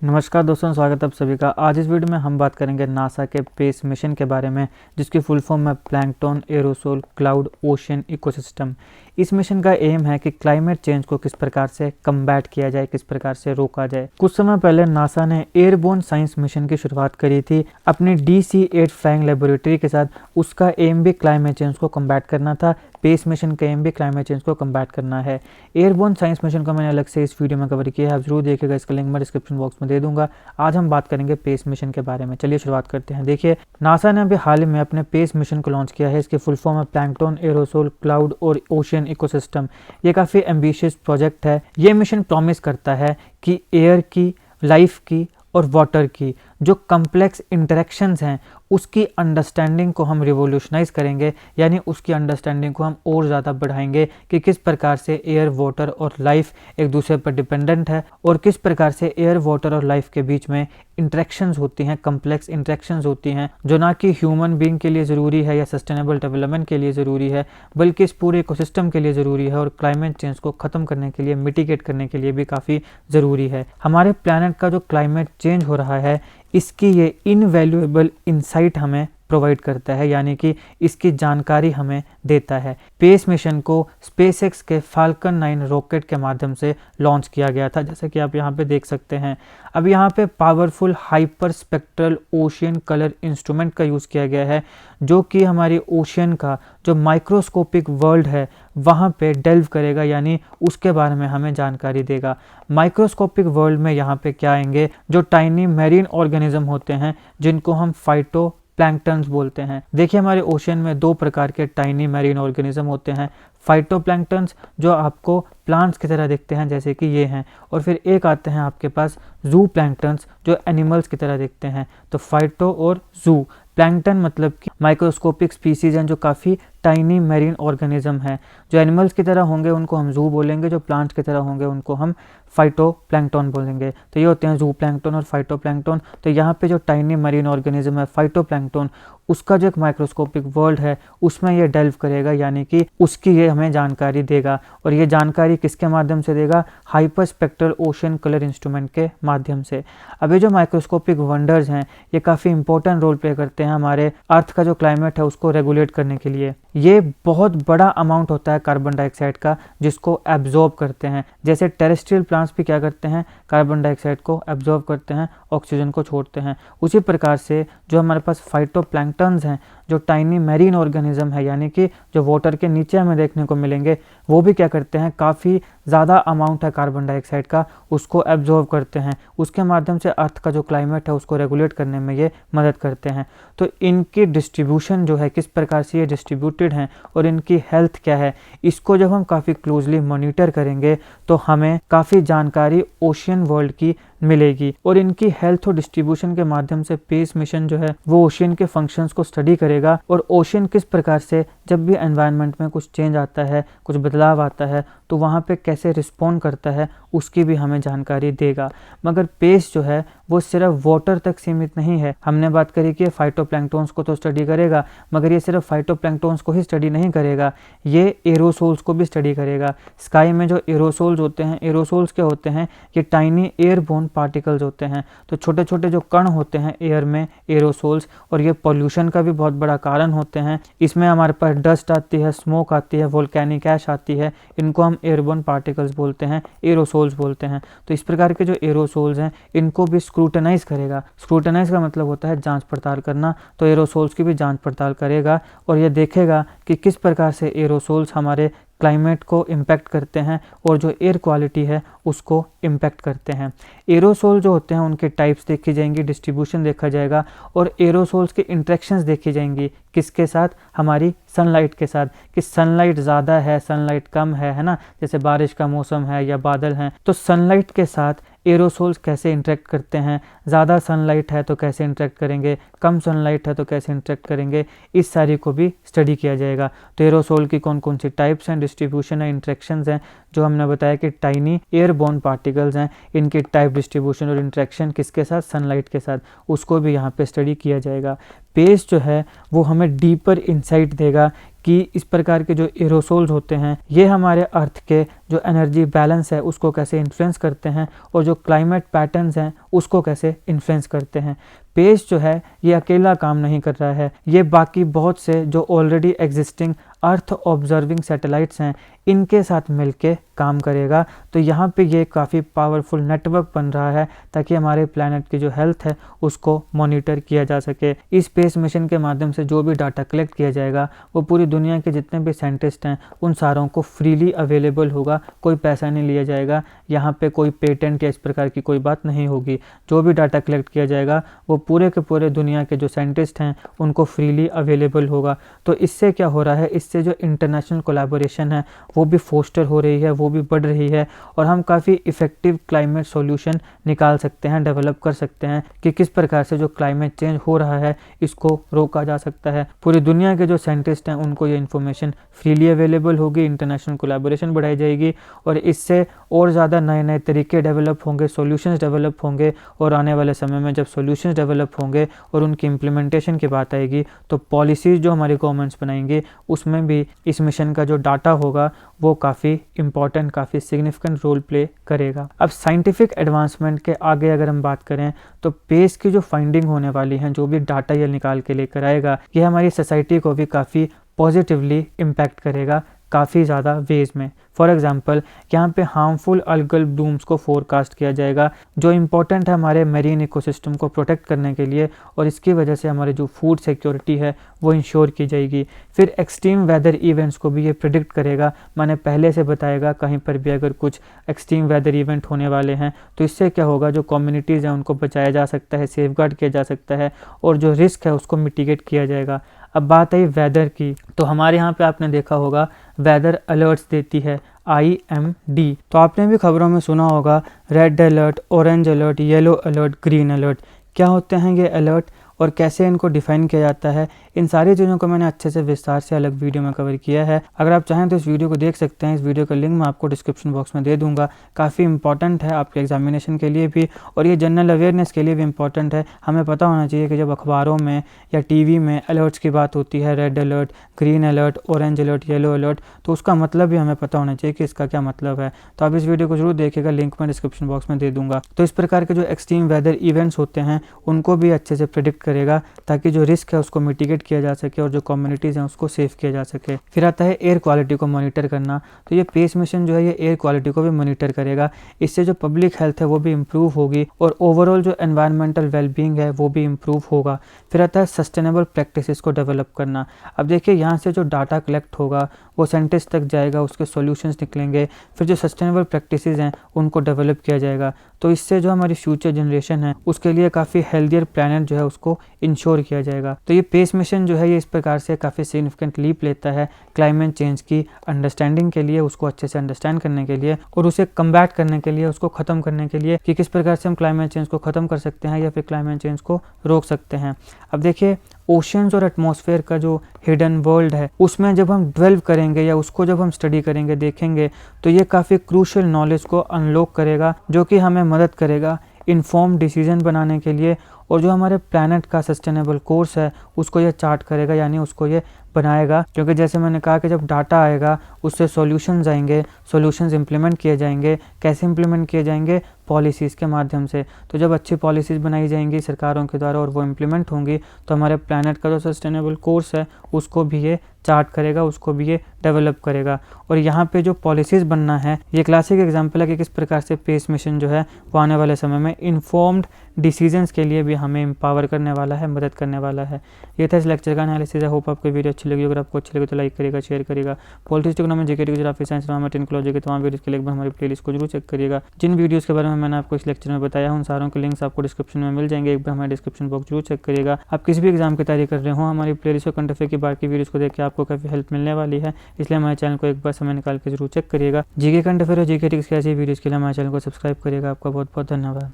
नमस्कार दोस्तों, स्वागत है आप सभी का। आज इस वीडियो में हम बात करेंगे नासा के स्पेस मिशन के बारे में, जिसकी फुल फॉर्म है plankton aerosol cloud ocean ecosystem. इस मिशन का एम है कि क्लाइमेट चेंज को किस प्रकार से कम्बैट किया जाए, किस प्रकार से रोका जाए। कुछ समय पहले नासा ने एयरबोर्न साइंस मिशन की शुरुआत करी थी अपनी DC-8 फ्लाइंग लेबोरेटरी के साथ। उसका एम भी क्लाइमेट चेंज को कम्बैट करना था। स्पेस मिशन का एम भी क्लाइमेट चेंज को कम्बैट करना है। एयरबोर्न साइंस मिशन को मैंने अलग से इस वीडियो में कवर किया है, आप जरूर देखिएगा, इसका लिंक मैं डिस्क्रिप्शन बॉक्स में दे दूंगा। आज हम बात करेंगे स्पेस मिशन के बारे में। चलिए शुरुआत करते हैं। देखिए, नासा ने अभी हाल ही में अपने स्पेस मिशन को लॉन्च किया है। इसकी फुल फॉर्म है प्लैंकटन एरोसोल क्लाउड और ओशियन इकोसिस्टम। ये काफ़ी एम्बिशियस प्रोजेक्ट है। ये मिशन प्रॉमिस करता है कि एयर की, लाइफ की और वाटर की जो कम्प्लेक्स इंटरेक्शंस हैं उसकी अंडरस्टैंडिंग को हम रिवोल्यूशनाइज करेंगे, यानी उसकी अंडरस्टैंडिंग को हम और ज़्यादा बढ़ाएंगे कि किस प्रकार से एयर, वाटर और लाइफ एक दूसरे पर डिपेंडेंट है और किस प्रकार से एयर, वाटर और लाइफ के बीच में इंटरेक्शंस होती हैं, कम्प्लेक्स इंटरेक्शंस होती हैं, जो ना कि ह्यूमन बीइंग के लिए ज़रूरी है या सस्टेनेबल डेवलपमेंट के लिए ज़रूरी है, बल्कि इस पूरे इकोसिस्टम के लिए ज़रूरी है और क्लाइमेट चेंज को ख़त्म करने के लिए, मिटिगेट करने के लिए भी काफ़ी ज़रूरी है। हमारे प्लैनेट का जो क्लाइमेट चेंज हो रहा है, इसकी ये इनवैल्यूएबल इंसाइट हमें प्रोवाइड करता है, यानी कि इसकी जानकारी हमें देता है। स्पेस मिशन को स्पेसएक्स के फाल्कन 9 रॉकेट के माध्यम से लॉन्च किया गया था, जैसे कि आप यहाँ पे देख सकते हैं। अब यहाँ पे powerful hyper spectral ocean colour instrument का यूज़ किया गया है, जो कि हमारी ओशियन का जो माइक्रोस्कोपिक वर्ल्ड है वहाँ पे डेल्व करेगा, यानी उसके बारे में हमें जानकारी देगा। माइक्रोस्कोपिक वर्ल्ड में यहाँ पे क्या आएंगे, जो टाइनी मैरीन ऑर्गेनिज्म होते हैं जिनको हम फाइटो प्लैंकटन्स बोलते हैं। देखिए, हमारे ओशियन में दो प्रकार के टाइनी मैरीन ऑर्गेनिज्म होते हैं। फाइटोप्लैंक्टन्स जो आपको प्लांट्स की तरह दिखते हैं, जैसे कि ये हैं, और फिर एक आते हैं आपके पास जू प्लैंक्टन्स जो एनिमल्स की तरह दिखते हैं। तो फाइटो और जू प्लैंक्टन मतलब कि माइक्रोस्कोपिक स्पीसीज हैं जो काफ़ी टाइनी मैरीन ऑर्गेनिज्म हैं। जो एनिमल्स की तरह होंगे उनको हम जू बोलेंगे, जो प्लांट्स की तरह होंगे उनको हम फाइटोप्लैंक्टन बोलेंगे। तो ये होते हैं जू प्लैंक्टन और फाइटोप्लैंक्टन। तो यहाँ पे जो टाइनी मैरीन ऑर्गेनिज्म है फाइटोप्लैंक्टन, उसका जो एक माइक्रोस्कोपिक वर्ल्ड है उसमें ये डेल्व करेगा, यानी कि उसकी ये हमें जानकारी देगा। और ये जानकारी किसके माध्यम से देगा? Hyper spectral ocean colour instrument के माध्यम से। अब ये जो माइक्रोस्कोपिक वंडर्स हैं ये काफ़ी इंपॉर्टेंट रोल प्ले करते हैं हमारे अर्थ का जो क्लाइमेट है उसको रेगुलेट करने के लिए। ये बहुत बड़ा अमाउंट होता है कार्बन डाइऑक्साइड का, जिसको एब्जॉर्ब करते हैं। जैसे टेरेस्ट्रियल प्लांट्स भी क्या करते हैं, कार्बन डाइऑक्साइड को एब्जॉर्ब करते हैं, ऑक्सीजन को छोड़ते हैं। उसी प्रकार से जो हमारे पास फाइटोप्लैंक्टन्स हैं, जो टाइनी मैरीन ऑर्गेनिज्म है, यानी कि जो वाटर के नीचे हमें देखने को मिलेंगे, वो भी क्या करते हैं, काफ़ी ज़्यादा अमाउंट है कार्बन डाइऑक्साइड का, उसको एब्जॉर्ब करते हैं। उसके माध्यम से अर्थ का जो क्लाइमेट है उसको रेगुलेट करने में ये मदद करते हैं। तो इनकी डिस्ट्रीब्यूशन जो है, किस प्रकार से ये डिस्ट्रीब्यूटेड हैं और इनकी हेल्थ क्या है, इसको जब हम काफ़ी क्लोजली मॉनिटर करेंगे तो हमें काफ़ी जानकारी ओशियन वर्ल्ड की मिलेगी। और इनकी हेल्थ और डिस्ट्रीब्यूशन के माध्यम से स्पेस मिशन जो है वो ओशियन के फंक्शंस को स्टडी करेगा और ओशियन किस प्रकार से जब भी एनवायरनमेंट में कुछ चेंज आता है, कुछ बदलाव आता है, तो वहाँ पे कैसे रिस्पॉन्ड करता है उसकी भी हमें जानकारी देगा। मगर स्पेस जो है वो सिर्फ वाटर तक सीमित नहीं है। हमने बात करी कि फाइटोप्लैंक्टन्स को तो स्टडी करेगा, मगर ये सिर्फ फाइटोप्लैंक्टन्स को ही स्टडी नहीं करेगा, ये एरोसोल्स को भी स्टडी करेगा। स्काई में जो एरोसोल्स होते हैं, एरोसोल्स क्या होते हैं, ये टाइनी एयरबोर्न पार्टिकल्स होते हैं। तो छोटे छोटे जो कण होते हैं एयर में, एरोसोल्स, और ये पॉल्यूशन का भी बहुत बड़ा कारण होते हैं। इसमें हमारे पास डस्ट आती है, स्मोक आती है, वोल्केनिक ऐश आती है, इनको हम एयरबोर्न पार्टिकल्स बोलते हैं, एरोसोल्स बोलते हैं। तो इस प्रकार के जो एरोसोल्स हैं इनको भी स्क्रूटनाइज करेगा। स्क्रूटनाइज का मतलब होता है जांच पड़ताल करना। तो एरोसोल्स की भी जांच पड़ताल करेगा और ये देखेगा कि किस प्रकार से एरोसोल्स हमारे क्लाइमेट को इम्पैक्ट करते हैं और जो एयर क्वालिटी है उसको इम्पैक्ट करते हैं। एरोसोल जो होते हैं उनके टाइप्स देखी जाएंगी, डिस्ट्रीब्यूशन देखा जाएगा और एरोसोल्स के इंट्रैक्शंस देखी जाएंगी। किसके साथ? हमारी सनलाइट के साथ, कि सनलाइट ज़्यादा है, सनलाइट कम है ना, जैसे बारिश का मौसम है या बादल हैं, तो सनलाइट के साथ एरोसोल्स कैसे इंटरेक्ट करते हैं, ज़्यादा सनलाइट है तो कैसे इंटरेक्ट करेंगे, कम सनलाइट है तो कैसे इंटरेक्ट करेंगे, इस सारी को भी स्टडी किया जाएगा। तो एरोसोल की कौन कौन सी टाइप्स हैं, डिस्ट्रीब्यूशन है, इंटरेक्शंस हैं, जो हमने बताया कि टाइनी एयरबोर्न पार्टिकल्स हैं, इनकी टाइप डिस्ट्रीब्यूशन और इंटरेक्शन किसके साथ, सनलाइट के साथ, उसको भी यहाँ पे स्टडी किया जाएगा। पेस जो है वो हमें डीपर इंसाइट देगा कि इस प्रकार के जो एरोसोल्स होते हैं ये हमारे अर्थ के जो एनर्जी बैलेंस है उसको कैसे इन्फ्लुएंस करते हैं और जो क्लाइमेट पैटर्न्स हैं उसको कैसे इन्फ्लुएंस करते हैं। पेस जो है ये अकेला काम नहीं कर रहा है, ये बाकी बहुत से जो ऑलरेडी एग्जिस्टिंग अर्थ ऑब्जर्विंग सैटेलाइट्स हैं इनके साथ मिलके काम करेगा। तो यहाँ पे ये काफ़ी पावरफुल नेटवर्क बन रहा है ताकि हमारे प्लैनेट की जो हेल्थ है उसको मॉनिटर किया जा सके। इस स्पेस मिशन के माध्यम से जो भी डाटा कलेक्ट किया जाएगा वो पूरी दुनिया के जितने भी साइंटिस्ट हैं उन सारों को फ्रीली अवेलेबल होगा, कोई पैसा नहीं लिया जाएगा, यहाँ पे कोई पेटेंट या इस प्रकार की कोई बात नहीं होगी। जो भी डाटा कलेक्ट किया जाएगा वो पूरे के पूरे दुनिया के जो साइंटिस्ट हैं उनको फ्रीली अवेलेबल होगा। तो इससे क्या हो रहा है, इससे जो इंटरनेशनल कोलैबोरेशन है वो भी फोस्टर हो रही है, वो भी बढ़ रही है और हम काफ़ी इफ़ेक्टिव क्लाइमेट सॉल्यूशन निकाल सकते हैं, डेवलप कर सकते हैं कि किस प्रकार से जो क्लाइमेट चेंज हो रहा है इसको रोका जा सकता है। पूरी दुनिया के जो साइंटिस्ट हैं उनको ये इन्फॉर्मेशन फ्रीली अवेलेबल होगी, इंटरनेशनल कोलैबोरेशन बढ़ाई जाएगी और इससे और ज़्यादा नए नए तरीके डेवलप होंगे, सॉल्यूशंस डेवलप होंगे और आने वाले समय में जब सॉल्यूशंस डेवलप होंगे और उनकी इम्प्लीमेंटेशन की बात आएगी तो पॉलिसीज़ जो हमारी गवर्नमेंट्स बनाएंगे उसमें भी इस मिशन का जो डाटा होगा वो काफ़ी इंपॉर्टेंट, काफ़ी सिग्निफिकेंट रोल प्ले करेगा। अब साइंटिफिक एडवांसमेंट के आगे अगर हम बात करें तो पेस की जो फाइंडिंग होने वाली हैं, जो भी डाटा ये निकाल के लेकर आएगा, ये हमारी सोसाइटी को भी काफ़ी पॉजिटिवली इम्पैक्ट करेगा काफ़ी ज़्यादा वेज में। फॉर एग्जांपल यहाँ पे हार्मफुल अल्गल ब्लूम्स को फोरकास्ट किया जाएगा जो इम्पोर्टेंट है हमारे मेरीन इकोसिस्टम को प्रोटेक्ट करने के लिए और इसकी वजह से हमारे जो फूड सिक्योरिटी है वो इंश्योर की जाएगी। फिर एक्सट्रीम वेदर इवेंट्स को भी ये प्रिडिक्ट करेगा, मैंने पहले से बताएगा कहीं पर भी अगर कुछ एक्सट्रीम वेदर इवेंट होने वाले हैं तो इससे क्या होगा, जो कम्युनिटीज़ हैं उनको बचाया जा सकता है, सेफगार्ड किया जा सकता है और जो रिस्क है उसको मिटिगेट किया जाएगा। अब बात आई वेदर की, तो हमारे यहाँ पे आपने देखा होगा वेदर अलर्ट्स देती है IMD। तो आपने भी खबरों में सुना होगा red alert, orange alert, yellow alert, green alert. क्या होते हैं ये अलर्ट और कैसे इनको डिफाइन किया जाता है, इन सारी चीज़ों को मैंने अच्छे से विस्तार से अलग वीडियो में कवर किया है। अगर आप चाहें तो इस वीडियो को देख सकते हैं, इस वीडियो का लिंक मैं आपको डिस्क्रिप्शन बॉक्स में दे दूंगा। काफ़ी इंपॉर्टेंट है आपके एग्जामिनेशन के लिए भी और ये जनरल अवेयरनेस के लिए भी इंपॉर्टेंट है। हमें पता होना चाहिए कि जब अखबारों में या TV में अलर्ट्स की बात होती है, red alert, green alert, orange alert, yellow alert, तो उसका मतलब भी हमें पता होना चाहिए कि इसका क्या मतलब है। तो आप इस वीडियो को जरूर देखिएगा, लिंक मैं डिस्क्रिप्शन बॉक्स में दे दूंगा। तो इस प्रकार के जो एक्सट्रीम वेदर इवेंट्स होते हैं उनको भी अच्छे से प्रिडिक्ट करेगा ताकि जो रिस्क है उसको मिटिगेट किया जा सके और जो कम्युनिटीज़ हैं उसको सेव किया जा सके। फिर आता है एयर क्वालिटी को मॉनिटर करना। तो ये पेस मिशन जो है ये एयर क्वालिटी को भी मॉनिटर करेगा, इससे जो पब्लिक हेल्थ है वो भी इम्प्रूव होगी और ओवरऑल जो एनवायरमेंटल वेलबींग है वो भी इम्प्रूव होगा। फिर आता है सस्टेनेबल प्रैक्टिसेस को डेवलप करना। अब देखिए यहाँ से जो डाटा कलेक्ट होगा वो साइंटिस्ट तक जाएगा, उसके सॉल्यूशंस निकलेंगे, फिर जो सस्टेनेबल प्रैक्टिसेस हैं उनको डेवलप किया जाएगा। तो इससे जो हमारी फ्यूचर जनरेशन है उसके लिए काफ़ी हेल्दियर प्लैनेट जो है उसको इंश्योर किया जाएगा। तो ये पेस मिशन जो है ये इस प्रकार से काफ़ी सिग्निफिकेंट लीप लेता है क्लाइमेट चेंज की अंडरस्टैंडिंग के लिए, उसको अच्छे से अंडरस्टैंड करने के लिए और उसे कम्बैट करने के लिए, उसको ख़त्म करने के लिए कि किस प्रकार से हम क्लाइमेट चेंज को ख़त्म कर सकते हैं या फिर क्लाइमेट चेंज को रोक सकते हैं। अब देखिए ओशंस और एटमॉस्फेयर का जो हिडन वर्ल्ड है उसमें जब हम डेवलप करेंगे या उसको जब हम स्टडी करेंगे, देखेंगे, तो ये काफ़ी क्रूशियल नॉलेज को अनलॉक करेगा जो कि हमें मदद करेगा इन्फॉर्म डिसीजन बनाने के लिए और जो हमारे प्लैनेट का सस्टेनेबल कोर्स है उसको ये चार्ट करेगा, यानी उसको ये बनाएगा। क्योंकि जैसे मैंने कहा कि जब डाटा आएगा उससे सॉल्यूशंस आएंगे, सॉल्यूशंस इंप्लीमेंट किए जाएंगे। कैसे इंप्लीमेंट किए जाएंगे? पॉलिसीज़ के माध्यम से। तो जब अच्छी पॉलिसीज़ बनाई जाएंगी सरकारों के द्वारा और वो इम्प्लीमेंट होंगी तो हमारे प्लैनेट का जो सस्टेनेबल कोर्स है उसको भी ये चार्ट करेगा, उसको भी ये डेवलप करेगा। और यहाँ पे जो पॉलिसीज़ बनना है ये क्लासिक एग्जांपल है कि किस प्रकार से पेस मिशन जो है वो आने वाले समय में इन्फॉर्म्ड डिसीजंस के लिए भी हमें एम्पावर करने वाला है, मदद करने वाला है। ये था इस लेक्चर का एनालिसिस। आई होप आपको वीडियो अच्छी लगी। अगर आपको अच्छी लगी तो लाइक करिएगा, शेयर करिएगा। Politics, economy, GK, geography, science, technology के तमाम वीडियोस के लिए हमारी प्लेलिस्ट को जरूर चेक करिएगा। जिन वीडियोस के बारे में मैंने आपको इस लेक्चर में बताया उन सारों के लिंक्स आपको डिस्क्रिप्शन में मिल जाएंगे, एक बार हमारे डिस्क्रिप्शन बॉक्स जरूर चेक करिएगा। आप किसी भी एग्जाम की तैयारी कर रहे हो, हमारी प्लेलिस्ट और करंट अफेयर की बाकी वीडियोस को देख के आपको काफ़ी हेल्प मिलने वाली है, इसलिए हमारे चैनल को एक बार समय निकाल के जरूर चेक करिएगा। जीके करंट अफेयर और जीके टिक्स की ऐसी वीडियोस के लिए हमारे चैनल को सब्सक्राइब करिएगा। आपका बहुत बहुत धन्यवाद।